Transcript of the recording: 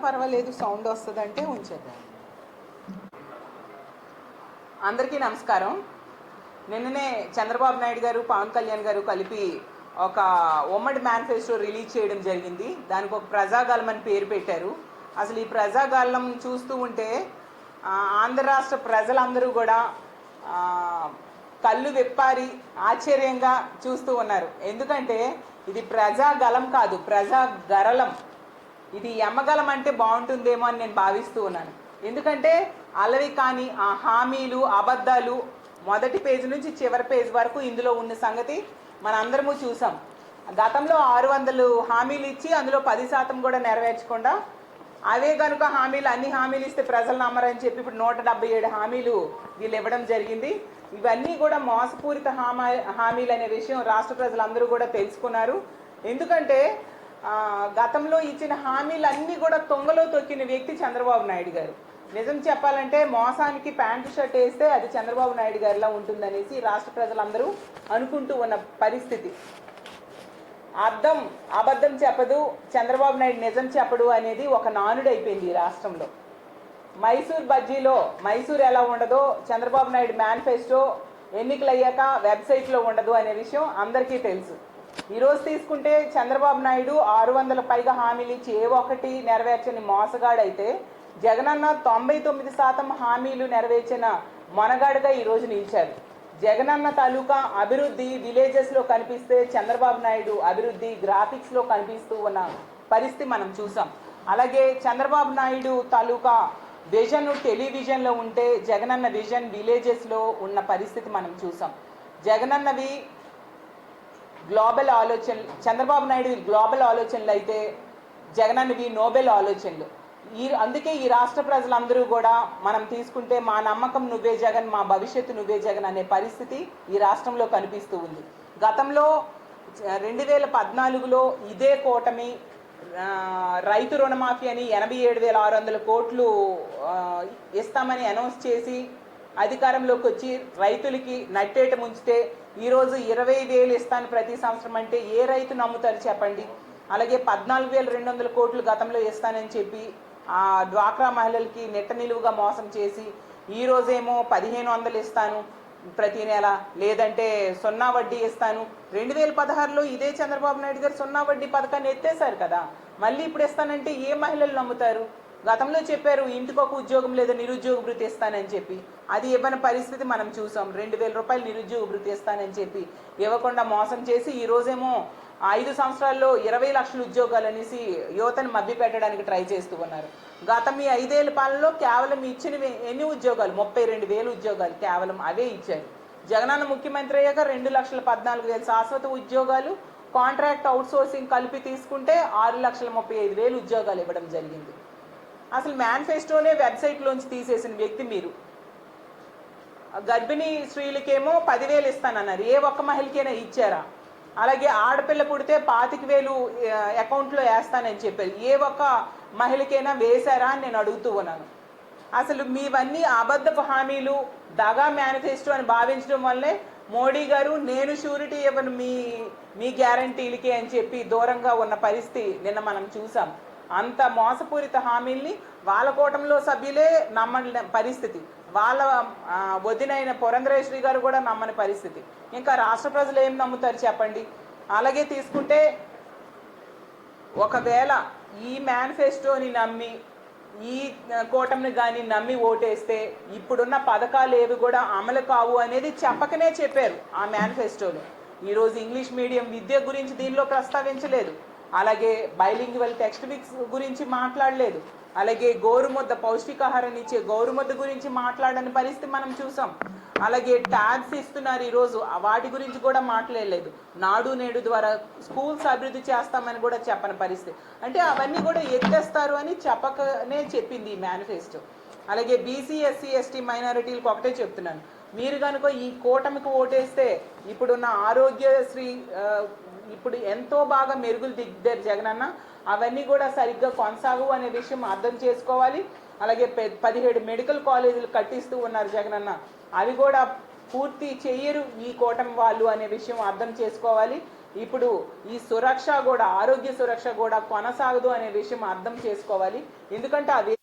పర్వాలేదు, సౌండ్ వస్తుందంటే ఉంచేద్దాం. అందరికీ నమస్కారం. నిన్ననే చంద్రబాబు నాయుడు గారు, పవన్ కళ్యాణ్ గారు కలిపి ఒక ఉమ్మడి మేనిఫెస్టో రిలీజ్ చేయడం జరిగింది. దానికి ఒక ప్రజాగళం అని పేరు పెట్టారు. అసలు ఈ ప్రజాగళం చూస్తూ ఉంటే ఆంధ్ర రాష్ట్ర ప్రజలందరూ కూడా కళ్ళు విప్పారి ఆశ్చర్యంగా చూస్తూ ఉన్నారు. ఎందుకంటే ఇది ప్రజాగళం కాదు, ప్రజాగరళం. ఇది ఎమ్మగలం అంటే బాగుంటుందేమో అని నేను భావిస్తూ ఉన్నాను. ఎందుకంటే అలవి కానీ ఆ హామీలు, అబద్ధాలు మొదటి పేజీ నుంచి చివరి పేజీ వరకు ఇందులో ఉన్న సంగతి మన అందరము చూసాం. గతంలో 600 హామీలు ఇచ్చి అందులో 10% కూడా నెరవేర్చకుండా అవే కనుక అన్ని హామీలు ఇస్తే ప్రజలు నమ్మరని చెప్పి ఇప్పుడు 177 హామీలు వీళ్ళు ఇవ్వడం జరిగింది. ఇవన్నీ కూడా మోసపూరిత హామీలు అనే విషయం రాష్ట్ర ప్రజలందరూ కూడా తెలుసుకున్నారు. ఎందుకంటే గతంలో ఇచ్చిన హామీలు అన్నీ కూడా తొంగలో తొక్కిన వ్యక్తి చంద్రబాబు నాయుడు గారు. నిజం చెప్పాలంటే మోసానికి ప్యాంటు షర్ట్ వేస్తే అది చంద్రబాబు నాయుడు గారిలా ఉంటుందనేసి రాష్ట్ర ప్రజలందరూ అనుకుంటూ ఉన్న పరిస్థితి. అబద్ధం చెప్పదు, చంద్రబాబు నాయుడు నిజం చెప్పడు అనేది ఒక నానుడు అయిపోయింది ఈ రాష్ట్రంలో. మైసూర్ బజ్జీలో మైసూర్ ఎలా ఉండదో చంద్రబాబు నాయుడు మేనిఫెస్టో ఎన్నికలు అయ్యాక వెబ్సైట్లో ఉండదు అనే విషయం అందరికీ తెలుసు. ఈరోజు తీసుకుంటే చంద్రబాబు నాయుడు 600 పైగా హామీలు ఇచ్చి ఏ ఒక్కటి నెరవేర్చని మోసగాడైతే జగనన్న 99% హామీలు నెరవేర్చిన మొనగాడుగా ఈరోజు నిలిచారు. జగనన్న తాలూకా అభివృద్ధి విలేజెస్లో కనిపిస్తే చంద్రబాబు నాయుడు అభివృద్ధి గ్రాఫిక్స్లో కనిపిస్తూ ఉన్న పరిస్థితి మనం చూసాం. అలాగే చంద్రబాబు నాయుడు తాలూకా విజన్ టెలివిజన్లో ఉంటే జగనన్న విజన్ విలేజెస్లో ఉన్న పరిస్థితి మనం చూసాం. జగనన్నవి గ్లోబల్ ఆలోచనలు, చంద్రబాబు నాయుడు గ్లోబల్ ఆలోచనలు అయితే జగనన్నవి నోబెల్ ఆలోచనలు. అందుకే ఈ రాష్ట్ర ప్రజలందరూ కూడా మనం తీసుకుంటే మా నమ్మకం నువ్వే జగన్, మా భవిష్యత్తు నువ్వే జగన్ అనే పరిస్థితి ఈ రాష్ట్రంలో కనిపిస్తూ ఉంది. గతంలో 2014లో ఇదే కూటమి రైతు రుణమాఫీ అని 87,600 కోట్లు ఇస్తామని అనౌన్స్ చేసి అధికారంలోకి వచ్చి రైతులకి నట్టేట ముంచితే ఈరోజు 20,000 ఇస్తాను ప్రతి సంవత్సరం అంటే ఏ రైతు నమ్ముతారు చెప్పండి. అలాగే 14,200 కోట్లు గతంలో ఇస్తానని చెప్పి ఆ డ్వాక్రా మహిళలకి నెట్ట నిలువుగా మోసం చేసి ఈరోజేమో 1,500 ఇస్తాను ప్రతి నెల, లేదంటే 0 వడ్డీ ఇస్తాను. 2016లో ఇదే చంద్రబాబు నాయుడు గారు 0 వడ్డీ పథకాన్ని ఎత్తేసారు కదా. మళ్ళీ ఇప్పుడు ఇస్తానంటే ఏ మహిళలు నమ్ముతారు? గతంలో చెప్పారు ఇంటికి ఒక ఉద్యోగం లేదా నిరుద్యోగ భృతి ఇస్తానని చెప్పి, అది ఇవ్వని పరిస్థితి మనం చూసాం. 2,000 రూపాయలు నిరుద్యోగ భృతి ఇస్తానని చెప్పి ఇవ్వకుండా మోసం చేసి ఈరోజేమో 5 సంవత్సరాల్లో 20 లక్షల ఉద్యోగాలు అనేసి యువతను మభ్య పెట్టడానికి ట్రై చేస్తూ ఉన్నారు. గతం ఈ 5 ఏళ్ల పాలనలో కేవలం ఇచ్చిన ఎన్ని ఉద్యోగాలు? 32,000 ఉద్యోగాలు కేవలం అవే ఇచ్చారు. జగనన్న ముఖ్యమంత్రి అయ్యాక 2,14,000 శాశ్వత ఉద్యోగాలు, కాంట్రాక్ట్ అవుట్సోర్సింగ్ కలిపి తీసుకుంటే 6,35,000 ఉద్యోగాలు ఇవ్వడం జరిగింది. అసలు మేనిఫెస్టోనే వెబ్సైట్లోంచి తీసేసిన వ్యక్తి మీరు. గర్భిణీ స్త్రీలకేమో 10,000 ఇస్తానన్నారు, ఏ ఒక్క మహిళకైనా ఇచ్చారా? అలాగే ఆడపిల్ల పుడితే 25,000 అకౌంట్లో వేస్తానని చెప్పారు, ఏ ఒక్క మహిళకైనా వేశారా అని నేను అడుగుతూ ఉన్నాను. అసలు మీవన్నీ అబద్ధపు హామీలు, దగా మేనిఫెస్టో అని భావించడం వల్లే మోడీ గారు నేను షూరిటీ ఇవ్వను మీ గ్యారంటీలకి అని చెప్పి దూరంగా ఉన్న పరిస్థితి నిన్న మనం చూసాం. అంత మోసపూరిత హామీల్ని వాళ్ళ కూటమిలో సభ్యులే నమ్మని పరిస్థితి, వాళ్ళ వదినైన పురంధరేశ్వరి గారు కూడా నమ్మని పరిస్థితి. ఇంకా రాష్ట్ర ప్రజలు ఏం నమ్ముతారు చెప్పండి? అలాగే తీసుకుంటే ఒకవేళ ఈ మేనిఫెస్టోని నమ్మి ఈ కూటమిని కానీ నమ్మి ఓటేస్తే ఇప్పుడున్న పథకాలు ఏవి కూడా అమలు కావు అనేది చెప్పకనే చెప్పారు ఆ మేనిఫెస్టోలో. ఈరోజు ఇంగ్లీష్ మీడియం విద్య గురించి దీనిలో ప్రస్తావించలేదు, అలాగే బైలింగ్వల్ టెక్స్ట్ బుక్స్ గురించి మాట్లాడలేదు, అలాగే గోరుముద్ద పౌష్టికాహారాన్ని ఇచ్చే గోరుముద్ద గురించి మాట్లాడని పరిస్థితి మనం చూసాం. అలాగే ట్యాబ్స్ ఇస్తున్నారు ఈరోజు, వాటి గురించి కూడా మాట్లాడలేదు. నాడు నేడు ద్వారా స్కూల్స్ అభివృద్ధి చేస్తామని కూడా చెప్పని పరిస్థితి. అంటే అవన్నీ కూడా ఎత్తేస్తారు అని చెప్పకనే చెప్పింది ఈ మేనిఫెస్టో. అలాగే బీసీ ఎస్సీ ఎస్టీ మైనారిటీలకు ఒకటే చెప్తున్నాను, మీరు కనుక ఈ కూటమికి ఓటేస్తే ఇప్పుడున్న ఆరోగ్యశ్రీ ఇప్పుడు ఎంతో బాగా మెరుగులు దిద్దారు జగనన్న, అవన్నీ కూడా సరిగ్గా కొనసాగు అనే విషయం అర్థం చేసుకోవాలి. అలాగే 17 మెడికల్ కాలేజీలు కట్టిస్తూ ఉన్నారు జగనన్న, అవి కూడా పూర్తి చెయ్యరు ఈ కూటమి వాళ్ళు అనే విషయం అర్థం చేసుకోవాలి. ఇప్పుడు ఈ సురక్ష కూడా, ఆరోగ్య సురక్ష కూడా కొనసాగదు అనే విషయం అర్థం చేసుకోవాలి. ఎందుకంటే అవి